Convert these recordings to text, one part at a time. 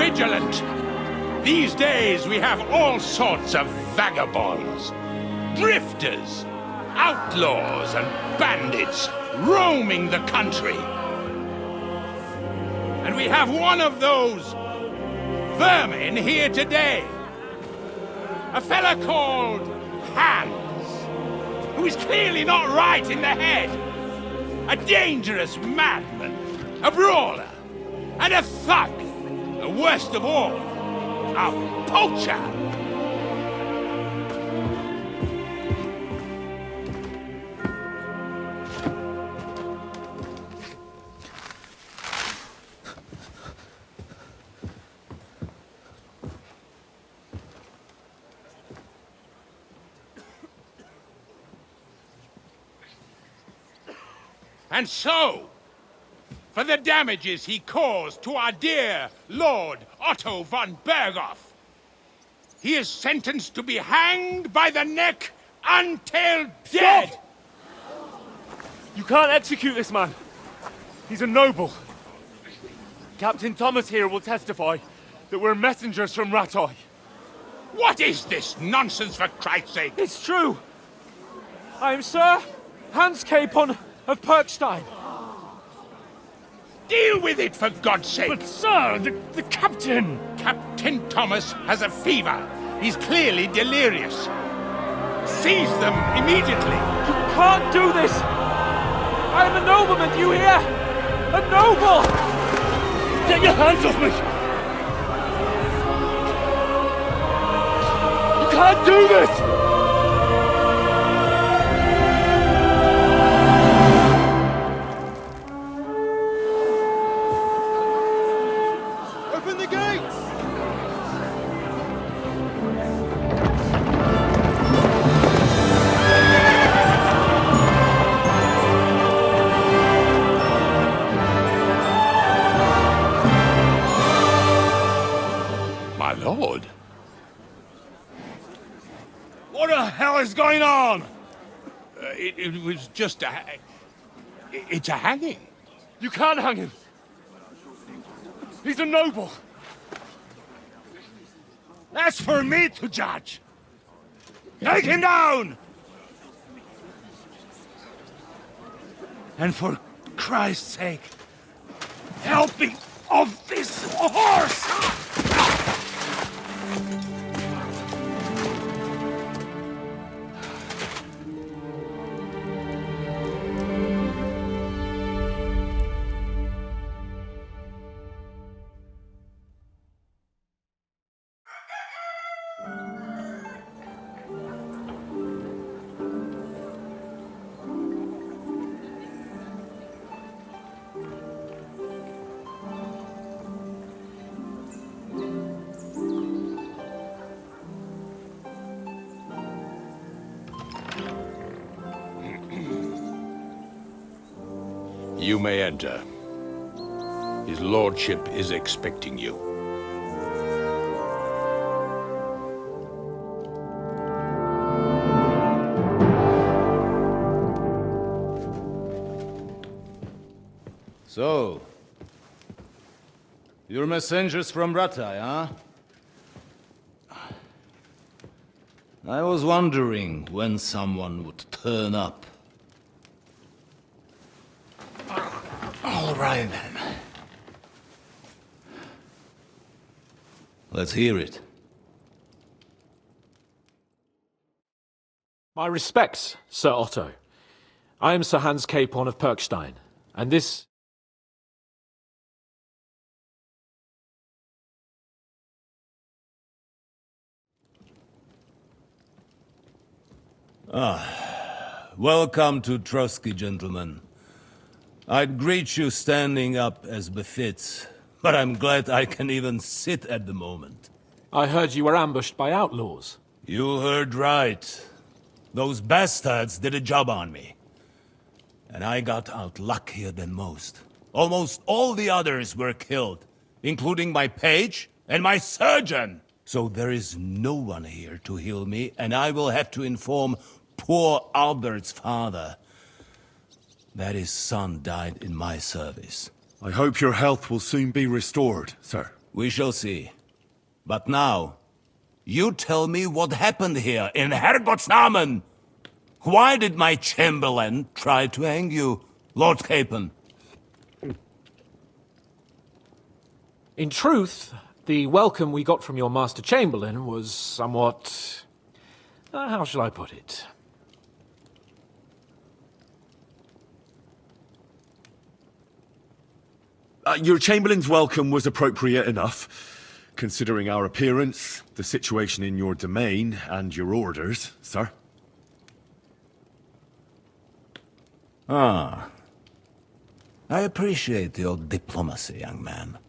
vigilant. These days we have all sorts of vagabonds, drifters, outlaws and bandits roaming the country. And we have one of those vermin here today. A fella called Hans, who is clearly not right in the head. A dangerous madman, a brawler, and a thug. The worst of all, a poacher. And so, for the damages he caused to our dear Lord Otto von Berghoff, he is sentenced to be hanged by the neck until dead! Stop! You can't execute this man. He's a noble. Captain Thomas here will testify that we're messengers from Rattay. What is this nonsense, for Christ's sake? It's true. I am Sir Hans Capon of Perkstein. Deal with it, for God's sake! But sir, the captain! Captain Thomas has a fever. He's clearly delirious. Seize them immediately. You can't do this! I am a nobleman, do you hear? A noble! Get your hands off me! You can't do this! Lord. What the hell is going on? It was just a... It's a hanging. You can't hang him. He's a noble. That's for me to judge. Take him down! And for Christ's sake, help me off this horse! You may enter. His lordship is expecting you. So, you're messengers from Rattay, huh? I was wondering when someone would turn up. All right, then. Let's hear it. My respects, Sir Otto. I am Sir Hans Capon of Perkstein, and this... Welcome to Trotsky, gentlemen. I'd greet you standing up as befits, but I'm glad I can even sit at the moment. I heard you were ambushed by outlaws. You heard right. Those bastards did a job on me. And I got out luckier than most. Almost all the others were killed, including my page and my surgeon. So there is no one here to heal me, and I will have to inform poor Albert's father that his son died in my service. I hope your health will soon be restored, sir. We shall see. But now, you tell me what happened here in Herrgottsnamen. Why did my chamberlain try to hang you, Lord Capon? In truth, the welcome we got from your Master Chamberlain was somewhat... how shall I put it? Your Chamberlain's welcome was appropriate enough, considering our appearance, the situation in your domain, and your orders, sir. Ah. I appreciate your diplomacy, young man.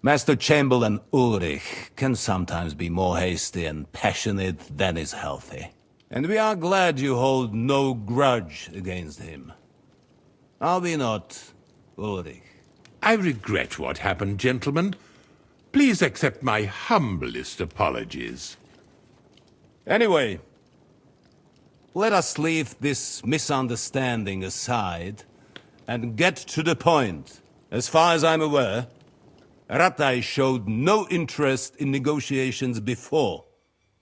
Master Chamberlain Ulrich can sometimes be more hasty and passionate than is healthy. And we are glad you hold no grudge against him. Are we not, Ulrich? I regret what happened, gentlemen. Please accept my humblest apologies. Anyway, let us leave this misunderstanding aside and get to the point. As far as I'm aware, Ratai showed no interest in negotiations before,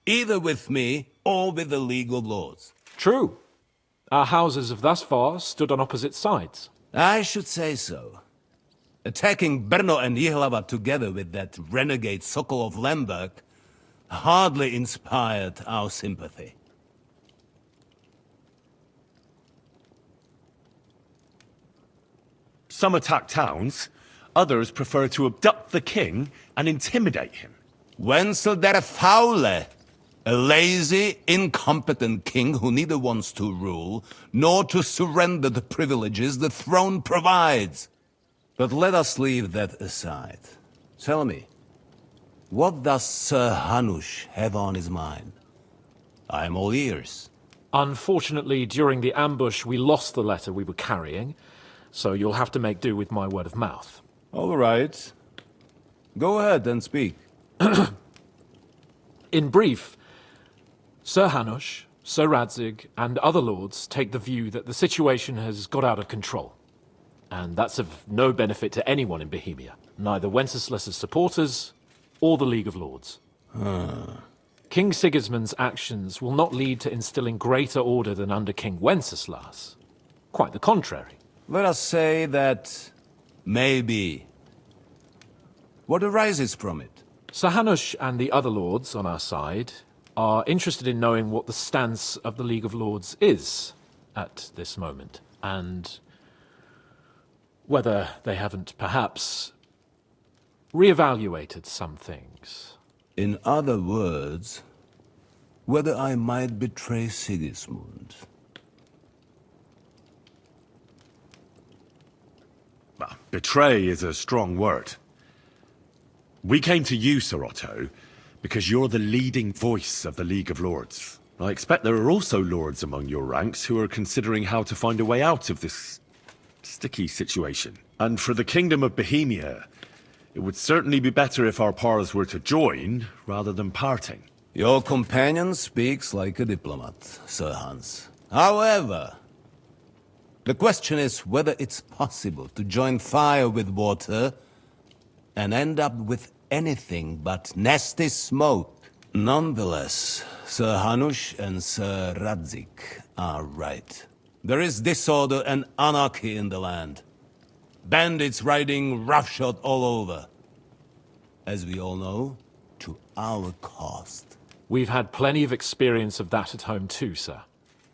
either with me or with the League of Lords. True. Our houses have thus far stood on opposite sides. I should say so. Attacking Brno and Jihlava together with that renegade Sokol of Lemberg hardly inspired our sympathy. Some attack towns, others prefer to abduct the king and intimidate him. Wenzel der Faule, a lazy, incompetent king who neither wants to rule nor to surrender the privileges the throne provides. But let us leave that aside. Tell me, what does Sir Hanush have on his mind? I am all ears. Unfortunately, during the ambush, we lost the letter we were carrying, so you'll have to make do with my word of mouth. All right. Go ahead and speak. In brief, Sir Hanush, Sir Radzig, and other lords take the view that the situation has got out of control. And that's of no benefit to anyone in Bohemia, neither Wenceslas's supporters or the League of Lords. King Sigismund's actions will not lead to instilling greater order than under King Wenceslas. Quite the contrary. Let us say that maybe. What arises from it? Sir Hanush and the other lords on our side are interested in knowing what the stance of the League of Lords is at this moment, and whether they haven't perhaps reevaluated some things. In other words, whether I might betray Sigismund. Well, betray is a strong word. We came to you, Sir Otto, because you're the leading voice of the League of Lords. I expect there are also lords among your ranks who are considering how to find a way out of this sticky situation. And for the Kingdom of Bohemia, it would certainly be better if our powers were to join rather than parting. Your companion speaks like a diplomat, Sir Hans. However, the question is whether it's possible to join fire with water and end up with anything but nasty smoke. Nonetheless, Sir Hanush and Sir Radzig are right. There is disorder and anarchy in the land. Bandits riding roughshod all over. As we all know, to our cost. We've had plenty of experience of that at home too, sir.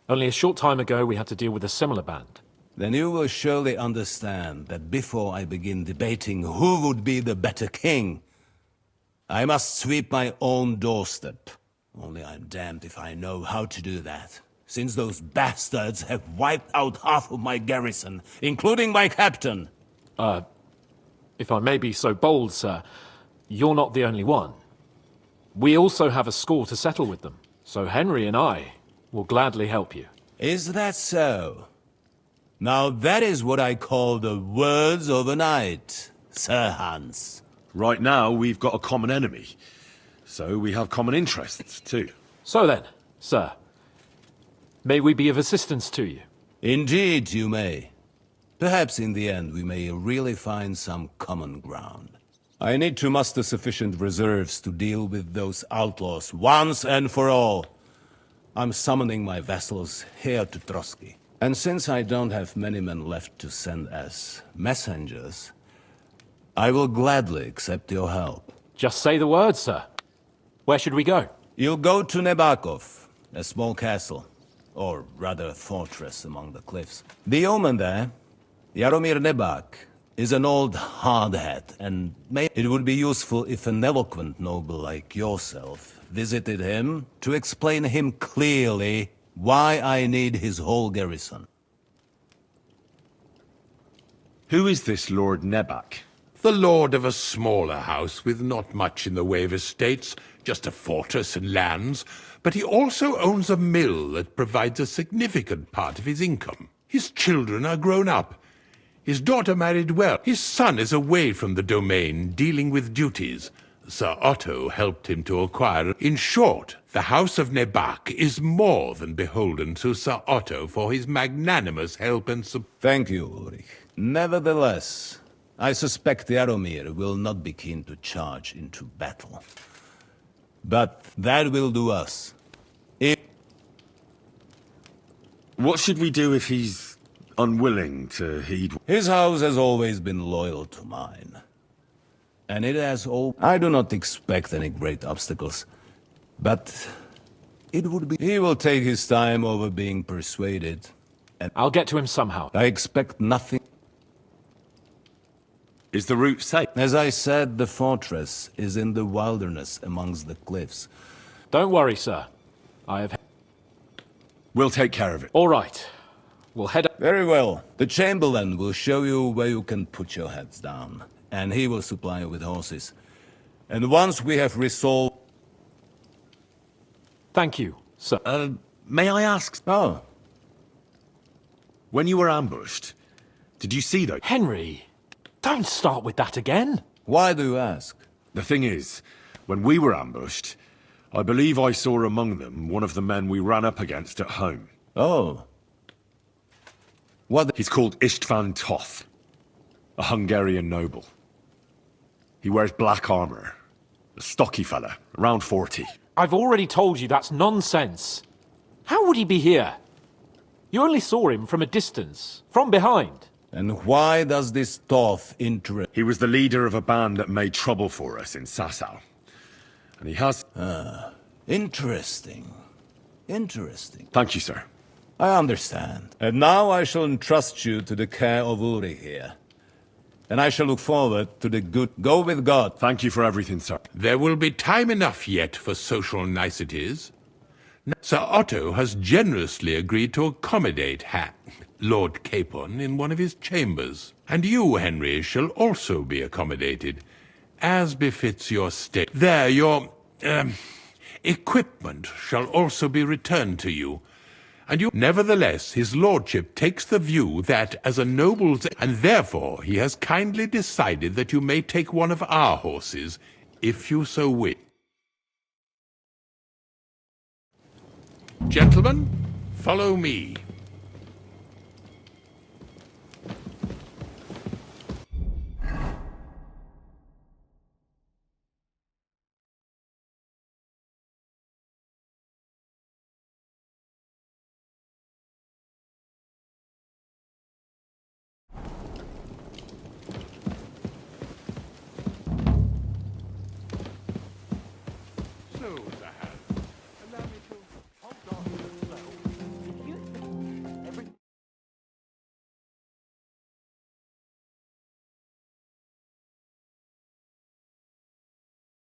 Only a short time ago we had to deal with a similar band. Then you will surely understand that before I begin debating who would be the better king, I must sweep my own doorstep. Only I'm damned if I know how to do that, since those bastards have wiped out half of my garrison, including my captain. If I may be so bold, sir, you're not the only one. We also have a score to settle with them, so Henry and I will gladly help you. Is that so? Now that is what I call the words of a knight, Sir Hans. Right now, we've got a common enemy, so we have common interests too. So then, sir, may we be of assistance to you? Indeed you may. Perhaps in the end we may really find some common ground. I need to muster sufficient reserves to deal with those outlaws once and for all. I'm summoning my vassals here to Trotsky. And since I don't have many men left to send as messengers, I will gladly accept your help. Just say the word, sir. Where should we go? You'll go to Nebakov, a small castle, or rather a fortress among the cliffs. The yeoman there, Jaromir Nebak, is an old hardhead, and it would be useful if an eloquent noble like yourself visited him to explain him clearly why I need his whole garrison. Who is this Lord Nebak? The lord of a smaller house with not much in the way of estates, just a fortress and lands, but he also owns a mill that provides a significant part of his income. His children are grown up. His daughter married well. His son is away from the domain, dealing with duties. Sir Otto helped him to acquire. In short, the House of Nebak is more than beholden to Sir Otto for his magnanimous help and support. Thank you, Ulrich. Nevertheless, I suspect Jaromir will not be keen to charge into battle. But that will do us. What should we do if he's unwilling to heed? His house has always been loyal to mine. And it has all... I do not expect any great obstacles. But it would be... He will take his time over being persuaded. And I'll get to him somehow. I expect nothing. Is the route safe? As I said, the fortress is in the wilderness amongst the cliffs. Don't worry, sir. I have... We'll take care of it. All right. We'll head up. Very well. The Chamberlain will show you where you can put your heads down. And he will supply you with horses. And once we have resolved... Thank you, sir. May I ask? Oh, When you were ambushed, did you see those? Henry, don't start with that again. why do you ask? The thing is, when we were ambushed, I believe I saw among them one of the men we ran up against at home. Oh. What? He's called Istvan Toth, a Hungarian noble. He wears black armor. A stocky fella, around 40. I've already told you that's nonsense. How would he be here? You only saw him from a distance, from behind. And why does this Toth interest? He was the leader of a band that made trouble for us in Sasau. And he has... Interesting. Interesting. Thank you, sir. I understand. And now I shall entrust you to the care of Uri here. And I shall look forward to the good... Go with God. Thank you for everything, sir. There will be time enough yet for social niceties. Sir Otto has generously agreed to accommodate Lord Capon in one of his chambers. And you, Henry, shall also be accommodated, as befits your state. There, your, equipment shall also be returned to you. And you... Nevertheless, his lordship takes the view that, as a noble's... And therefore, he has kindly decided that you may take one of our horses, if you so wish. Gentlemen, follow me. So,